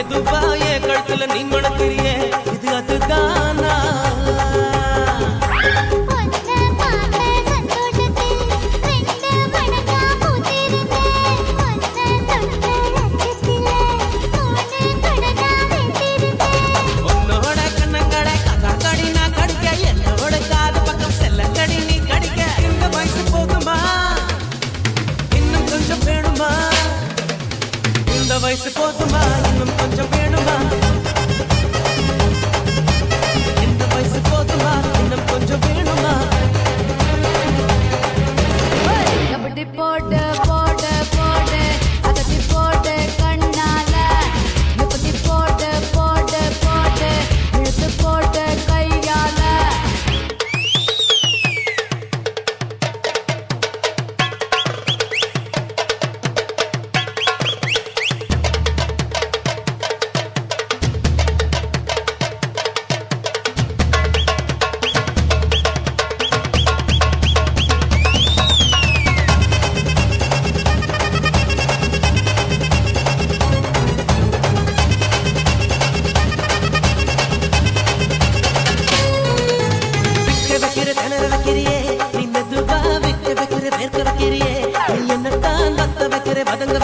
மெதுவாயே கழுத்துல நீ மணக்கிறியே இது அதுதானா உன்னோட கண்ணங்கடை கதா கடி நான் கடிக்க என்னோட காது பக்கம் செல்ல கடி நீ கடிக்க இந்த வயசு போதுமா இன்னும் கொஞ்சம் வேணுமா இந்த வயசு போதுமா இன்னும் கொஞ்சம் வேணுமா இந்த வயசு போதுமா இன்னும் கொஞ்சம் வேணுமா கபடி போடு போடு போடு அகத்தி போடு கண்ணால முப்பத்தி போடு போடு போடு இழுத்து போடு கையால விக்க வைக்கிற திணற வைக்கிறியே நீ மெதுவா விக்க வைக்கிற வேர்க்க வைக்கிறியே நீ என்னத்தான் வத்த வைக்கிற வதங்க